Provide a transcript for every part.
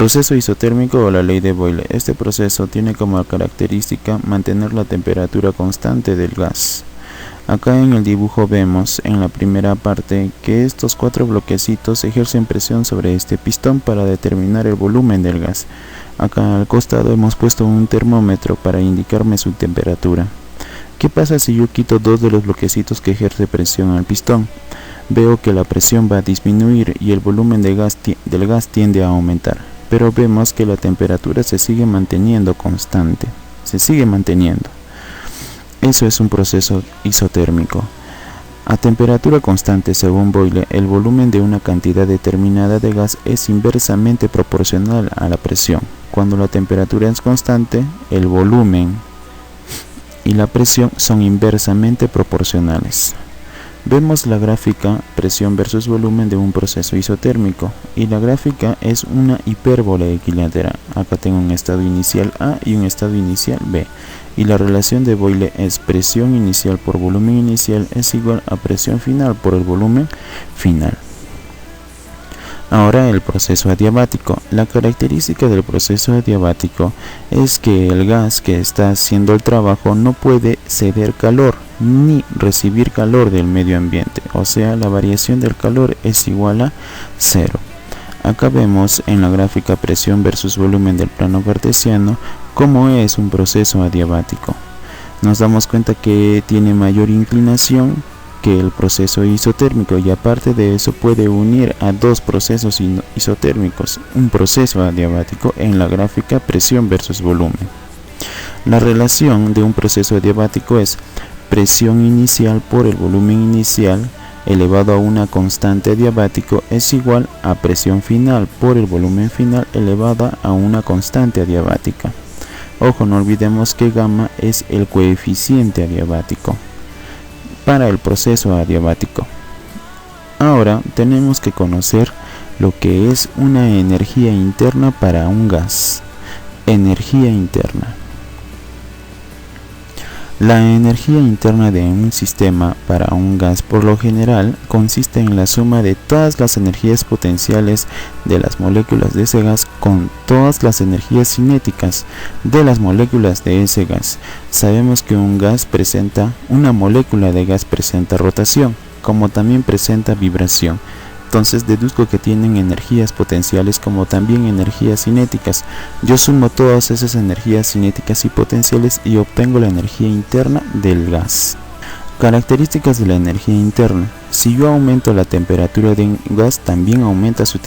Proceso isotérmico o la ley de Boyle. Este proceso tiene como característica mantener la temperatura constante del gas. Acá en el dibujo vemos en la primera parte que estos 4 bloquecitos ejercen presión sobre este pistón para determinar el volumen del gas. Acá al costado hemos puesto un termómetro para indicarme su temperatura. ¿Qué pasa si yo quito 2 de los bloquecitos que ejerce presión al pistón? Veo que la presión va a disminuir y el volumen del gas tiende a aumentar, pero vemos que la temperatura se sigue manteniendo constante, se sigue manteniendo. Eso es un proceso isotérmico. A temperatura constante, según Boyle, el volumen de una cantidad determinada de gas es inversamente proporcional a la presión. Cuando la temperatura es constante, el volumen y la presión son inversamente proporcionales. Vemos la gráfica presión versus volumen de un proceso isotérmico y la gráfica es una hipérbola equilátera. Acá tengo un estado inicial A y un estado inicial B y la relación de Boyle es presión inicial por volumen inicial es igual a presión final por el volumen final. Ahora el proceso adiabático. La característica del proceso adiabático es que el gas que está haciendo el trabajo no puede ceder calor ni recibir calor del medio ambiente, o sea, la variación del calor es igual a 0. Acá vemos en la gráfica presión versus volumen del plano cartesiano cómo es un proceso adiabático. Nos damos cuenta que tiene mayor inclinación que el proceso isotérmico y aparte de eso puede unir a 2 procesos isotérmicos, un proceso adiabático en la gráfica presión versus volumen. La relación de un proceso adiabático es presión inicial por el volumen inicial elevado a una constante adiabático es igual a presión final por el volumen final elevada a una constante adiabática. Ojo, no olvidemos que gamma es el coeficiente adiabático para el proceso adiabático. Ahora tenemos que conocer lo que es una energía interna para un gas. Energía interna. La energía interna de un sistema para un gas por lo general consiste en la suma de todas las energías potenciales de las moléculas de ese gas con todas las energías cinéticas de las moléculas de ese gas. Sabemos que una molécula de gas presenta rotación, como también presenta vibración. Entonces deduzco que tienen energías potenciales como también energías cinéticas. Yo sumo todas esas energías cinéticas y potenciales y obtengo la energía interna del gas. Características de la energía interna. Si yo aumento la temperatura de un gas, también aumenta su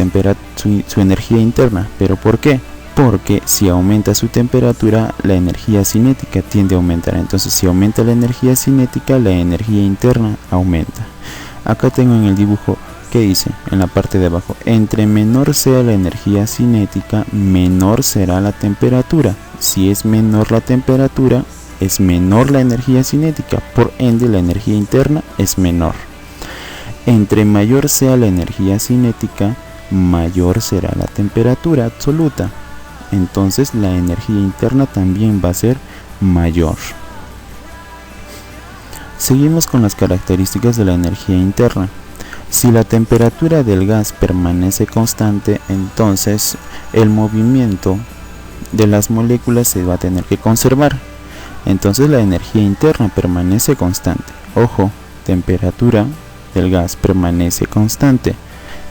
energía interna. ¿Pero por qué? Porque si aumenta su temperatura, la energía cinética tiende a aumentar. Entonces si aumenta la energía cinética, la energía interna aumenta. Acá tengo en el dibujo que dice en la parte de abajo, entre menor sea la energía cinética, menor será la temperatura. Si es menor la temperatura, es menor la energía cinética, por ende la energía interna es menor. Entre mayor sea la energía cinética, mayor será la temperatura absoluta. Entonces la energía interna también va a ser mayor. Seguimos con las características de la energía interna. Si la temperatura del gas permanece constante, entonces el movimiento de las moléculas se va a tener que conservar. Entonces la energía interna permanece constante. Ojo, temperatura del gas permanece constante.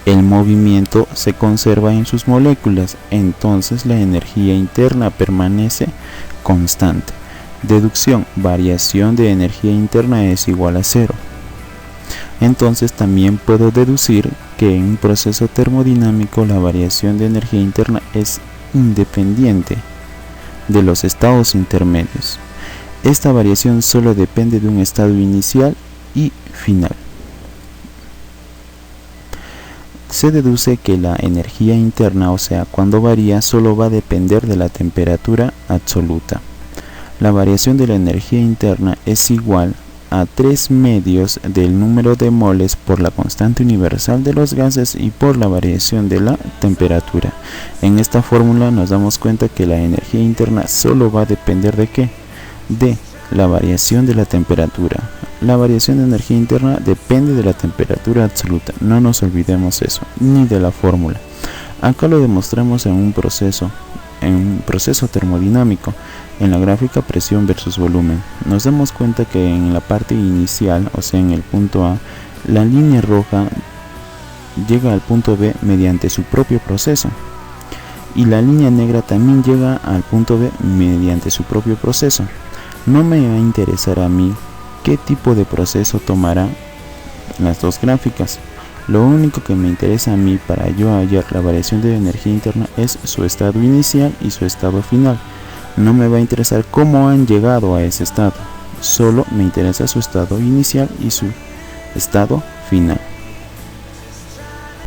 El movimiento se conserva en sus moléculas, entonces la energía interna permanece constante. Deducción, variación de energía interna es igual a 0. Entonces también puedo deducir que en un proceso termodinámico la variación de energía interna es independiente de los estados intermedios. Esta variación solo depende de un estado inicial y final. Se deduce que la energía interna, o sea, cuando varía, solo va a depender de la temperatura absoluta. La variación de la energía interna es igual a 3 medios del número de moles por la constante universal de los gases y por la variación de la temperatura. En esta fórmula nos damos cuenta que la energía interna solo va a depender ¿de qué? De la variación de la temperatura. La variación de energía interna depende de la temperatura absoluta, no nos olvidemos eso, ni de la fórmula. Acá lo demostramos en un proceso termodinámico, en la gráfica presión versus volumen. Nos damos cuenta que en la parte inicial, o sea en el punto A, la línea roja llega al punto B mediante su propio proceso, y la línea negra también llega al punto B mediante su propio proceso. No me va a interesar a mí qué tipo de proceso tomarán las dos gráficas. Lo único que me interesa a mí para yo hallar la variación de energía interna es su estado inicial y su estado final. No me va a interesar cómo han llegado a ese estado, solo me interesa su estado inicial y su estado final.